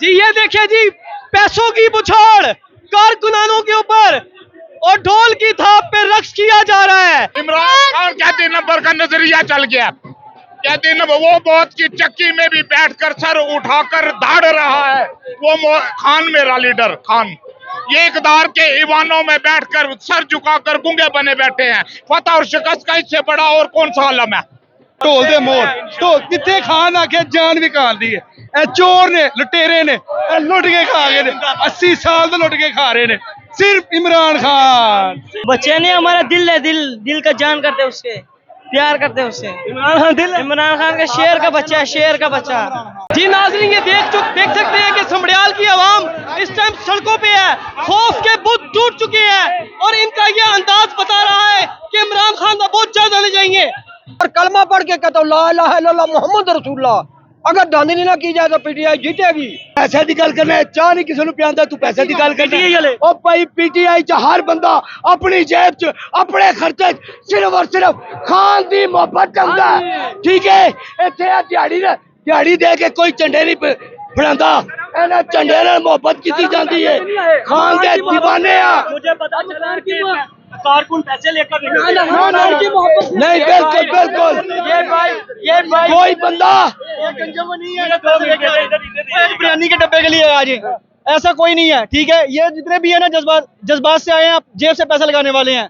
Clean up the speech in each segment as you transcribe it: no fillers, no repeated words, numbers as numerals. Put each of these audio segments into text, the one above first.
जी ये देखिए जी, पैसों की बुछाड़ कारकुनानों के ऊपर और ढोल की थाप पे रक्स किया जा रहा है। इमरान खान कहते नंबर का नजरिया चल गया। कहते न वो मौत की चक्की में भी बैठकर सर उठाकर दाड़ रहा है। वो खान मेरा लीडर खान ये इकदार के ईवानों में बैठकर सर झुकाकर गूंगे बने बैठे हैं। फतह और शिकस्त का इससे बड़ा और कौन सा आलम है। ढोल दे मोड़ ढोल कितने खान आके जान भी काल दी है। चोर ने लुटेरे ने लुट के खा गए 80 साल तो लुट के खा रहे ने सिर्फ इमरान खान। बच्चे ने हमारा दिल है, दिल का जान करते उससे, प्यार करते उससे। इमरान खान का शेर का बच्चा है, शेर का बच्चा। जी नाज़रीन ये देख सकते हैं कि समड़ियाल की आवाम इस टाइम सड़कों पे है, खौफ के बुत टूट चुके हैं और इनका ये अंदाज बता रहा है कि इमरान खान बहुत जल्द आने जाएंगे। और कलमा पढ़ के कहता हूँ ला इलाहा इल्लल्लाह मोहम्मद रसूलुल्लाह। अगर धांधली ना की जाए तो पीटीआई जीतेगी। पैसे की गल करना चाह नहीं किसी पियांदा तू पैसे की गल करना। ओ भाई पीटीआई च हर बंदा अपनी जेब च अपने खर्चे सिर्फ और सिर्फ खान दी मोहब्बत चाहता है। ठीक है इतने दिहाड़ी दे के कोई झंडे नहीं फड़ांदा। इन्हें झंडे नाल मोहब्बत की जाती है। खान के दीवाने आ। मुझे पता चला कि कारकुन पैसे लेकर नहीं बिल्कुल बिल्कुल ये भाई कोई बंदा बिरयानी के डब्बे के लिए आज ऐसा कोई नहीं है। ठीक है ये जितने भी है ना जज्बात से आए हैं, आप जेब से पैसा लगाने वाले हैं,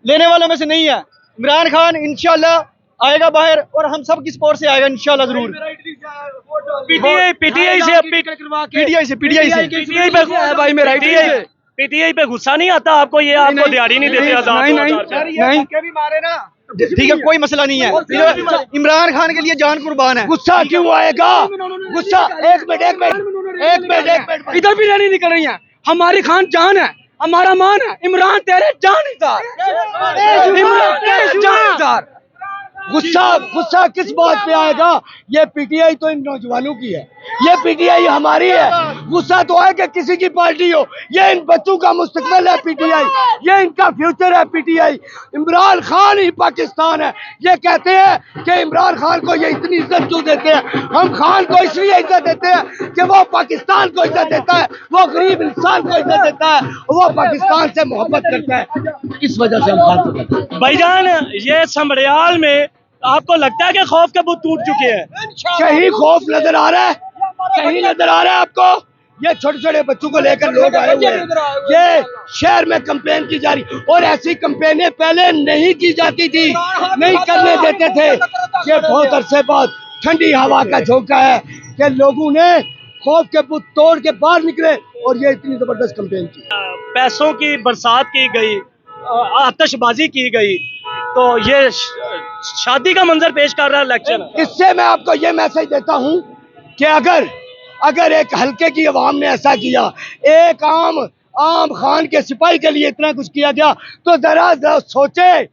लेने वालों में से नहीं है। इमरान खान इंशाल्लाह आएगा बाहर और हम सब की सपोर्ट से आएगा इंशाल्लाह जरूर। पीटीआई पे गुस्सा नहीं आता आपको? ये आपको दिहाड़ी नहीं देते नहीं भी मारे ना ठीक है कोई मसला नहीं है। इमरान खान के लिए जान कुर्बान है। गुस्सा क्यों आएगा? गुस्सा एक मिनट इधर भी नहीं निकल रही है। हमारी खान जान है, हमारा मान है। इमरान तेरे जान गुस्सा किस बात पे आएगा? ये पीटीआई तो इन नौजवानों की है, ये पीटीआई हमारी है। गुस्सा तो आएगा किसी की पार्टी हो। ये इन बच्चों का मुस्तकबिल है पीटीआई, ये इनका फ्यूचर है पीटीआई। इमरान खान ही पाकिस्तान है। ये कहते हैं कि इमरान खान को ये इतनी इज्जत क्यों देते हैं? हम खान को इसलिए इज्जत देते हैं कि वो पाकिस्तान को इज्जत देता है, वो गरीब इंसान को इज्जत देता है, वो पाकिस्तान से मोहब्बत करता है। इस वजह से हम खान को कहते हैं। भाईजान ये समड़ियाल में आपको लगता है कि खौफ के बुत टूट चुके हैं? कहीं खौफ नजर आ रहा है? कहीं नजर आ रहा है आपको? ये छोटे छोटे बच्चों को लेकर लोग आए हुए हैं। ये शहर में कंपेन की जा रही और ऐसी कंपेनें पहले नहीं की जाती थी, नहीं करने देते थे। ये बहुत अरसे बाद ठंडी हवा का झोंका है कि लोगों ने खौफ के बुत तोड़ के बाहर निकले और ये इतनी जबरदस्त कंपेन की। पैसों की बरसात की गई, आतिशबाजी की गई, तो ये शादी का मंजर पेश कर रहा है इलेक्शन। इससे मैं आपको ये मैसेज देता हूं कि अगर एक हल्के की आवाम ने ऐसा किया, एक आम खान के सिपाही के लिए इतना कुछ किया गया, तो जरा सोचे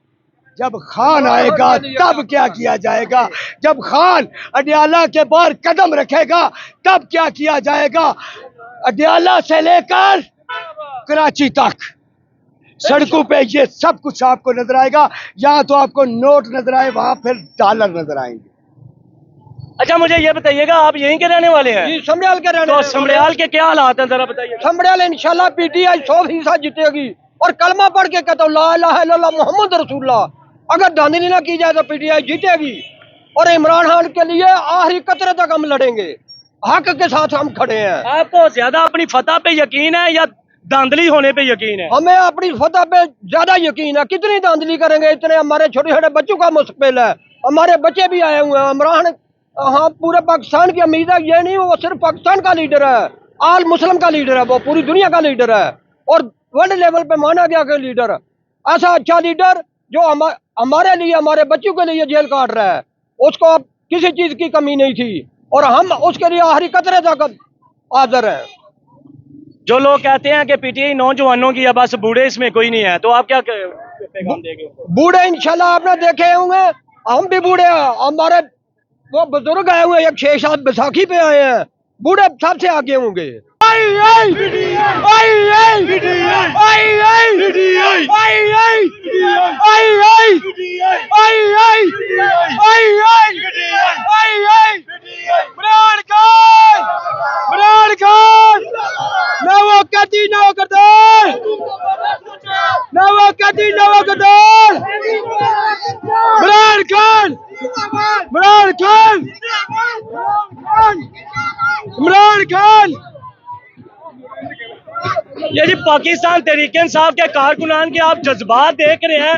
जब खान आएगा तब क्या किया जाएगा। जब खान अडियाला के बाहर कदम रखेगा तब क्या किया जाएगा। अडियाला से लेकर कराची तक सड़कों पे ये सब कुछ आपको नजर आएगा। यहाँ तो आपको नोट नजर आए, वहां फिर डॉलर नजर आएंगे। अच्छा मुझे ये बताइएगा, आप यहीं के रहने वाले हैं? जी समड़ियाल के रहने। तो समड़ियाल के क्या हालात हैं जरा बताइए। समड़ियाल इंशाल्लाह पीटीआई 100% जीतेगी। और कलमा पढ़ के कहता हूँ ला इलाहा इल्लल्लाह मोहम्मद रसूलुल्लाह। अगर धांधली ना की जाए तो पीटीआई जीतेगी। और इमरान खान के लिए आखिरी कतरे तक हम लड़ेंगे, हक के साथ हम खड़े हैं। आपको ज्यादा अपनी फतह पे यकीन है या धांधली होने पे यकीन है? हमें अपनी फतह पे ज्यादा यकीन है। कितनी धांधली करेंगे? इतने हमारे छोटे छोटे बच्चों का मुस्तकबिल है, हमारे बच्चे भी आए हुए हैं। इमरान हाँ पूरे पाकिस्तान की उम्मीद है। ये नहीं वो सिर्फ पाकिस्तान का लीडर है, आल मुस्लिम का लीडर है, वो पूरी दुनिया का लीडर है और वर्ल्ड लेवल पे माना गया कि लीडर, ऐसा अच्छा लीडर जो हमारे लिए, हमारे बच्चों के लिए जेल काट रहा है। उसको अब किसी चीज की कमी नहीं थी और हम उसके लिए आखिरी कतरे तक हाजिर है। जो लोग कहते हैं कि पीटीआई नौजवानों की है, बस बूढ़े इसमें कोई नहीं है, तो आप क्या पैगाम देंगे? बूढ़े इंशाल्लाह आपने देखे होंगे, हम भी बूढ़े हैं। हमारे वो बुजुर्ग आए हुए हैं, 6 साल बैसाखी पे आए हैं, बूढ़े सबसे आगे होंगे। इमरान खान ये जी पाकिस्तान तहरीक इंसाफ के कारकुनान के आप जज्बात देख रहे हैं।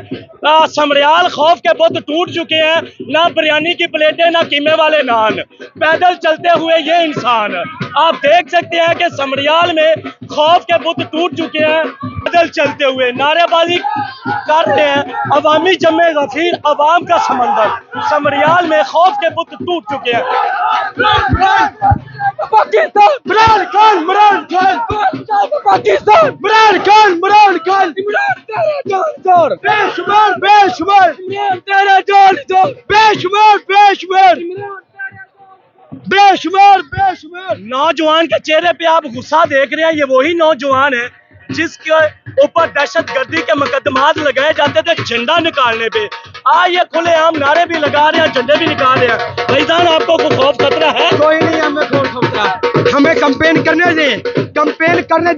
समरियाल खौफ के बुत टूट चुके हैं, ना बिरयानी की प्लेटें ना कीमे वाले नान, पैदल चलते हुए ये इंसान। आप देख सकते हैं कि समरियाल में खौफ के बुत टूट चुके हैं, पैदल चलते हुए नारेबाजी कर रहे हैं। अवामी जमे गफीर अवाम का समंदर, समरियाल में खौफ के बुत टूट चुके हैं। पाकिस्तान इमरान खान पाकिस्तान इमरान खान इमरान तेरा जानदार बेशुमार इमरान तेरा जानदार बेशुमार। नौजवान के चेहरे पे आप गुस्सा देख रहे हैं, ये वही नौजवान है जिसके ऊपर दहशतगर्दी के मुकदमात लगाए जाते थे झंडा निकालने पे। आज ये खुलेआम नारे भी लगा रहे हैं, झंडे भी निकाल रहे हैं। भाईजान आपको कोई खौफ खतरा है? कोई नहीं, हमें कौन खतरा, हमें कंपेन करने दे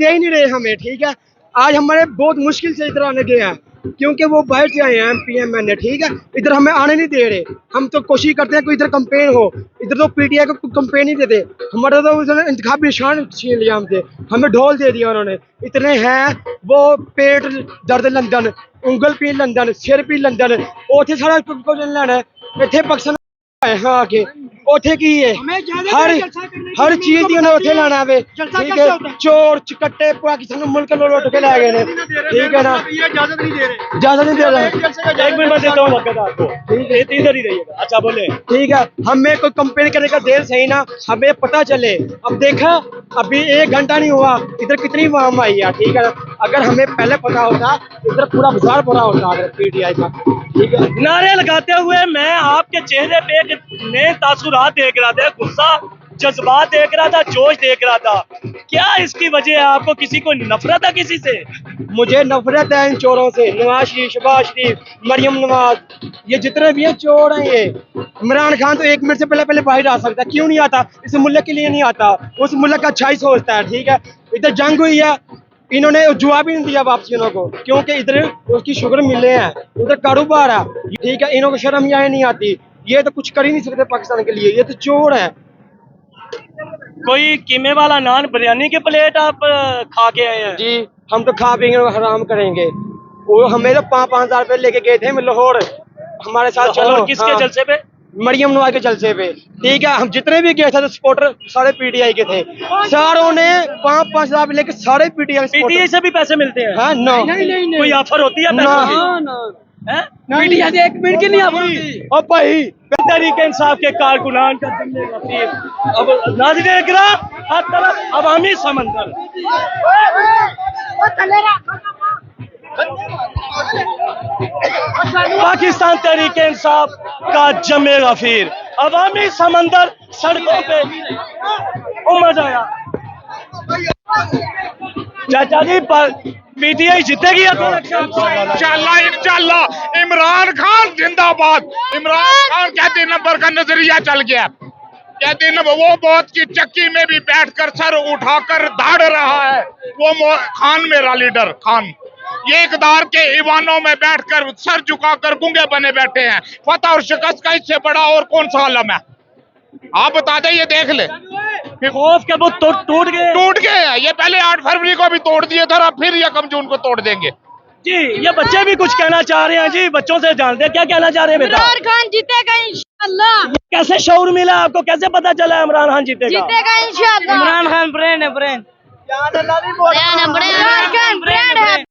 ही नहीं रहे हमें। ठीक है, आज हमारे बहुत मुश्किल से इधर आने गए हैं क्योंकि वो बाहर से आए हैं MPMN ने। ठीक है, इधर हमें आने नहीं दे रहे। हम तो कोशिश करते हैं कोई इधर कंपेन हो, इधर तो PTI को कंपेन ही देते। हमारा तो उन्होंने इंतखाबी निशान छीन लिया हमसे, हमें ढोल दे दिया उन्होंने। इतने हैं वो पेट दर्द लंदन, उंगल पीन लंदन, सिर पीन लंदन, उथे सारा कुछ लेना इतने पाकिस्तान हाँ के उथे की है हर चीज दी उन्हें उथे लाना वे। ठीक है, चोर चकट्टे पाकिस्तान मुल्क लौट के ला गए ने। ठीक है ना, इजाजत नहीं दे रहे। एक मिनट में देता हूँ वक्त आपको, ठीक है, इधर ही रहिएगा। अच्छा बोले। ठीक है, हमें कोई कंपेन करने का देर सही ना, हमें पता चले। अब देखा, अभी 1 घंटा नहीं हुआ, इधर कितनी वाम आई है। ठीक है ना, अगर हमें पहले पता होता इधर पूरा बाजार भरा होता अगर PTI का। ठीक है, नारे लगाते हुए मैं आपके चेहरे पे एक नए तासुरात देख रहा था, गुस्सा जज्बात देख रहा था, जोश देख रहा था। क्या इसकी वजह है? आपको किसी को नफरत है किसी से? मुझे नफरत है इन चोरों से। नवाज शरीफ, शहबाज शरीफ, मरियम नवाज, ये जितने भी हैं चोर हैं। ये इमरान खान तो 1 मिनट से पहले बाहर आ सकता है, क्यों नहीं आता? इस मुल्क के लिए नहीं आता, उस मुल्क का अच्छा ही सोचता है। ठीक है, इधर जंग हुई है, इन्होंने जवाब ही नहीं दिया वापसियों को, क्योंकि इधर उसकी शुगर मिले हैं, उधर कारोबार है। ठीक है, इन्हों को शर्म यहाँ नहीं आती, ये तो कुछ कर ही नहीं सकते पाकिस्तान के लिए, ये तो चोर है। कोई कीमे वाला नान बिरयानी की प्लेट आप खा के आए हैं? जी, हम तो खा पीएंगे और हराम करेंगे। वो हमें तो 5-5 हज़ार रुपए लेके गए थे लाहौर, हमारे साथ चलो। किसके हाँ, जलसे पे? मरियम नवाज के जलसे पे। ठीक है, हम जितने भी गए थे तो सपोर्टर सारे PTI के थे, सारों ने 5-5 हज़ार लेके सारे PTI से भी पैसे मिलते हैं? हाँ, नो कोई ऑफर होती है पैसों की? PTI से 1 मिनट की नहीं ऑफर होती। और भाई तहरीक इंसाफ के कारकुनान का जिम्मे गफीर, अब नाज़रीन इकराम हर तरफ अवामी समंदर। पाकिस्तान तहरीक इंसाफ का जमे गफीर अवामी समंदर सड़कों पे उमड़ आया। चाचा जी PTI जीतेगी इंशाल्लाह इंशाल्लाह। इमरान खान जिंदाबाद। इमरान खान कहते नंबर का नजरिया चल गया। कहते न वो बहुत की चक्की में भी बैठकर सर उठाकर दाड़ रहा है वो खान, मेरा लीडर खान। ये इकदार के ईवानों में बैठकर सर झुकाकर गूंगे बने बैठे हैं। फतह और शिकस्त का इससे बड़ा और कौन सा आलम है? आप बता दें, ये देख ले। खौफ के बुत टूट गए हैं। ये पहले 8 फरवरी को भी तोड़ दिए थे, अब फिर 1 जून को तोड़ देंगे। जी, ये बच्चे भी कुछ कहना चाह रहे हैं जी, बच्चों से जानते हैं क्या कहना चाह रहे हैं बेटा? इमरान खान जीतेगा इंशाअल्लाह। कैसे शऊर मिला आपको, कैसे पता चला इमरान खान जीतेगा? इंशाअल्लाह। इमरान खान ब्रेन है, ब्रेन। इमरान खान ब्रेन है।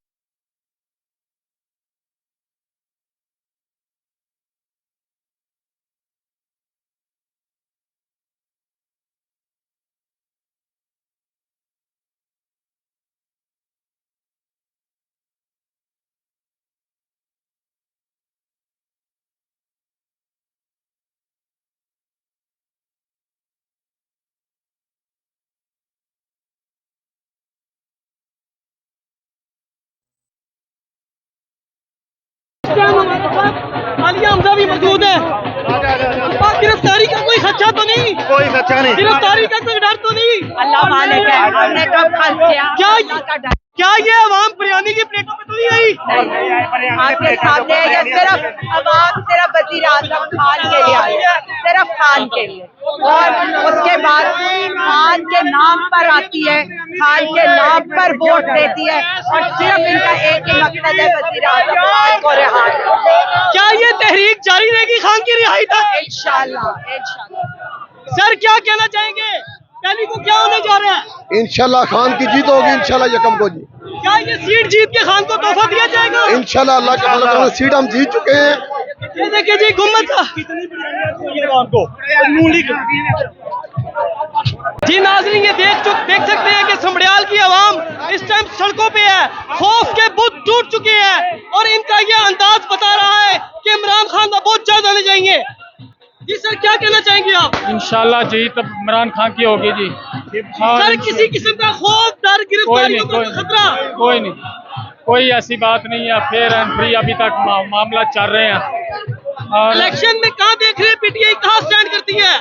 हमारे साथ आलिया हमजा भी मौजूद है। गिरफ्तारी का कोई खर्चा तो नहीं? कोई खर्चा नहीं। गिरफ्तारी का कोई डर तो नहीं? अल्लाह मालिक है, हमने कब खर्च किया? क्या ये आवाम बिरयानी की प्लेटों में तो नहीं आई? आपके सामने ये सिर्फ अवाम सिर्फ वजीर आजम खान के लिए आई है, सिर्फ खान के लिए, और उसके बाद खान के नाम पर आती है, खान के नाम पर वोट देती है, और सिर्फ इनका एक ही मकसद है वजीर आजम खान को रिहा करना। क्या ये तहरीक जारी रहेगी खान की रिहाई तक? इंशाल्लाह इंशाल्लाह। सर क्या कहना चाहेंगे? पहली को क्या होने जा रहा है? इंशाल्लाह खान की जीत होगी, इंशाल्लाह यकम को जी। क्या ये सीट जीत के खान को तोहफा दिया जाएगा? इंशाल्लाह अल्लाह के फजल से सीट हम जीत चुके हैं। ये देखिए जी गुम्मत जी नाज़रीन, ये देख सकते हैं कि समड़ियाल की आवाम इस टाइम सड़कों पे है, खौफ के बुत टूट चुके हैं, और इनका ये अंदाज बता रहा है कि इमरान खान का बहुत जल्द आने जाएंगे। जी सर क्या कहना चाहेंगे आप? इंशाल्लाह जीत इमरान खान की होगी जी। सर किसी किस्म का खौफ, डर, गिरफ्तारियों का खतरा? कोई नहीं, कोई ऐसी बात नहीं है। फेयर एंड फ्री अभी तक मामला चल रहे हैं। और इलेक्शन में कहाँ देख रहे हैं पीटीआई कहाँ स्टैंड करती है?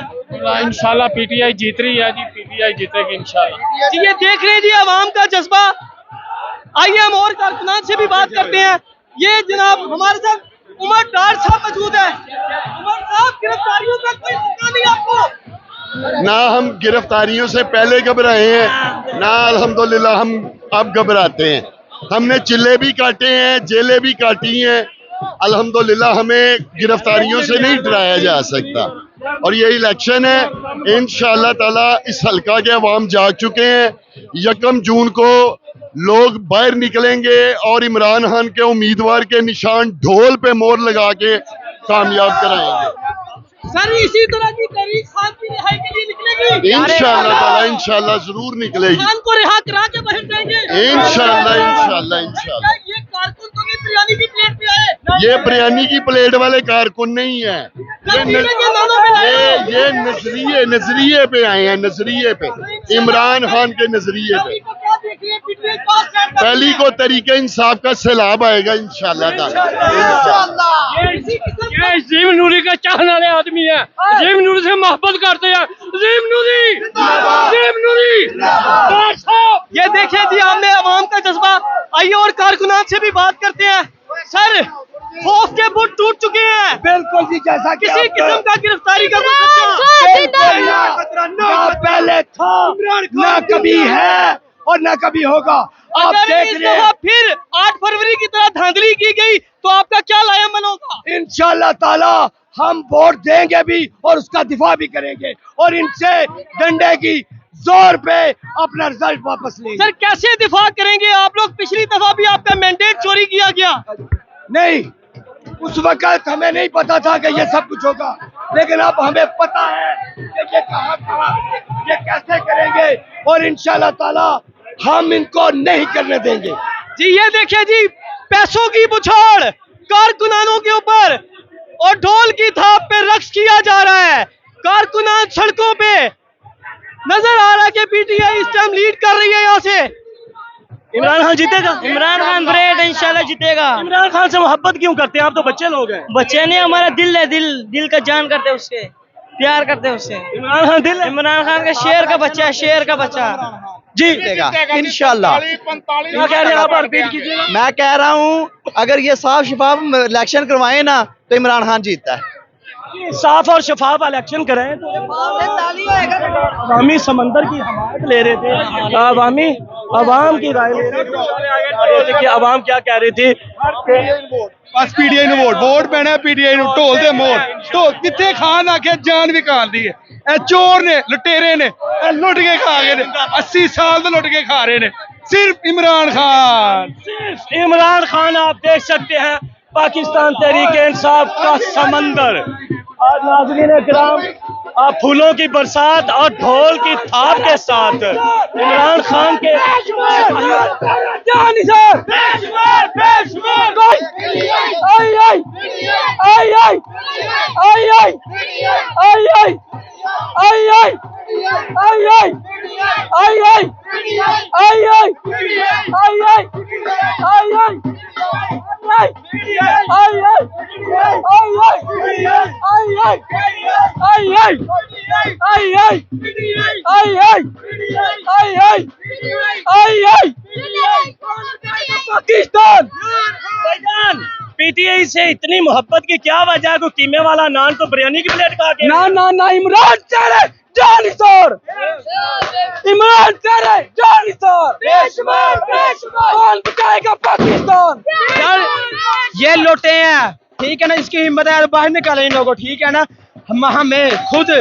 इंशाल्लाह पीटीआई जीत रही है जी, पीटीआई जीतेगी इंशाल्लाह। जी ये देख रहे हैं जी आवाम का जज्बा। आइए हम और कारकुनान से भी बात करते हैं। ये जनाब हमारे साथ उमर डार साहब मौजूद है। उमर साहब, गिरफ्तारियों का कोई खतरा नहीं आपको? ना हम गिरफ्तारियों से पहले घबराए हैं, ना अल्हम्दुलिल्लाह हम अब घबराते हैं। हमने चिल्ले भी काटे हैं, जेलें भी काटी हैं, अल्हम्दुलिल्लाह हमें गिरफ्तारियों से नहीं डराया जा सकता। और ये इलेक्शन है, इंशाअल्लाह ताला इस हल्का के अवाम जाग चुके हैं। 1 जून को लोग बाहर निकलेंगे और इमरान खान के उम्मीदवार के निशान ढोल पे मोहर लगा के कामयाब कराएंगे। सर इसी तरह की तहरीक खान की रिहाई के लिए निकलेगी? इंशाअल्लाह ताला इंशाअल्लाह जरूर निकलेगी। खान को रिहा करा के बाहर जाएंगे इंशाअल्लाह इंशाअल्लाह इंशाअल्लाह। ये कारकुन तो नहीं बिरयानी की प्लेट पे आए? ये बिरयानी की प्लेट वाले कारकुन नहीं है, ये नजरिए पे आए हैं, नजरिए पे, इमरान खान के नजरिए पे। पहली को तरीके इंसाफ का सैलाब आएगा इंशाअल्लाह ताला। ये अजीम नूरी का चाहने वाले आदमी है, अजीम नूरी से मोहब्बत करते हैं। अजीम नूरी, अजीम नूरी। ये देखें जी हमने आवाम का जज्बा। आइए और कारकुनान से भी बात करते हैं। सर खौफ के बुत टूट चुके हैं। बिल्कुल जी, जैसा कि किसी किस्म का गिरफ्तारी का कोई खतरा? ना पहले था, ना कभी है और ना कभी होगा। आप अगर देख इस रहे दफा हैं, फिर 8 फरवरी की तरह धांधली की गई तो आपका क्या लायामल होगा? इंशाअल्लाह ताला हम वोट देंगे भी और उसका दिफा भी करेंगे, और इनसे डंडे की जोर पे अपना रिजल्ट वापस लेंगे। सर कैसे दिफा करेंगे आप लोग? पिछली दफा भी आपका मैंडेट चोरी किया गया। नहीं, उस वक्त हमें नहीं पता था कि ये सब कुछ होगा, लेकिन अब हमें पता है कि ये कहाँ ये कैसे करेंगे, और इंशाअल्लाह ताला हम इनको नहीं करने देंगे। जी ये देखिए जी, पैसों की बुछाड़ कारकुनानों के ऊपर और ढोल की थाप पे रक्स किया जा रहा है। कारकुनान सड़कों पे नजर आ रहा है कि पीटीआई इस टाइम लीड कर रही है। यहाँ से इमरान खान जीतेगा। इमरान खान ग्रेट इंशाल्लाह जीतेगा। इमरान खान से मोहब्बत क्यों करते हैं आप? तो बच्चे लोग हैं। बच्चे नहीं, हमारा दिल है, दिल का जान करते हैं उससे, प्यार करते हैं उससे। इमरान खान दिल, इमरान खान का शेर का बच्चा है, शेर का बच्चा जीतेगा इंशाल्लाह। क्या कह रहे हैं आप? रिपीट कीजिएगा। मैं कह रहा हूँ अगर ये साफ शफाफ इलेक्शन करवाए ना तो इमरान खान जीतता है। साफ और शफाफ इलेक्शन कराएं तो अवामी समंदर की हमायत ले रहे थे, अवाम की राय ले रहे थे कि अवाम क्या कह रही थी। बस पीटीआई ਨੂੰ ਵੋਟ ਪੈਣਾ ਹੈ, ਪੀटीआई ਨੂੰ ਢੋਲ ਦੇ ਮੋੜ ਢੋਲ ਕਿੱਥੇ ਖਾਨ ਆਖੇ ਜਾਨ ਵੀ ਕਾਲਦੀ ਹੈ। ਇਹ ਚੋਰ ਨੇ, ਲੁਟੇਰੇ ਨੇ, ਇਹ ਲੁੱਟ ਕੇ ਖਾ ਗਏ ਨੇ, 80 ਸਾਲ ਤੋਂ ਲੁੱਟ ਕੇ ਖਾ ਰਹੇ ਨੇ। सिर्फ इमरान खान, सिर्फ इमरान खान। आप देख सकते हैं पाकिस्तान तहरीक इंसाफ का समंदर। और नाज़रीन इकराम, आप फूलों की बरसात और ढोल की थाप के साथ इमरान खान के पाकिस्तान पीटीआई से इतनी मोहब्बत की क्या वजह है? कोई कीमे वाला नान तो बिरयानी की प्लेट खा के ना ना ना इमरान तेरे जान सर इमरान तेरे जान सर कौन बचाएगा पाकिस्तान? यार ये लोटे हैं, ठीक है ना, इसकी हिम्मत है तो बाहर निकाले इन लोगों, ठीक है ना। हमें खुद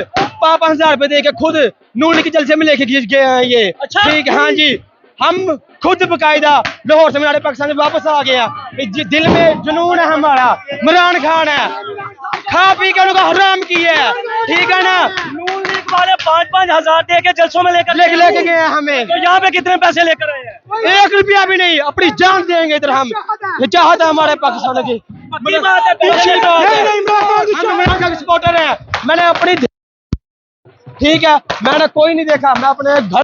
5,000 रुपए दे के खुद नून के जलसे में लेके गए हैं ये, ठीक है, हाँ जी। हम खुद बकायदा लाहौर से हमारे पाकिस्तान में वापस आ गया। दिल में जुनून है हमारा, इमरान खान है, खा पी के उनको हराम किया है, ठीक है ना। नून लीग वाले 5-5 हजार दे के जलसों में लेके गए हैं हमें, तो यहाँ पे कितने पैसे लेकर आए हैं? 1 रुपया भी नहीं, अपनी जान देंगे इधर हम। ये चाहता है हमारे पाकिस्तान की, हम इमरान खान के सपोर्टर हैं। मैंने अपनी, ठीक है, मैंने कोई नहीं देखा, मैं अपने घर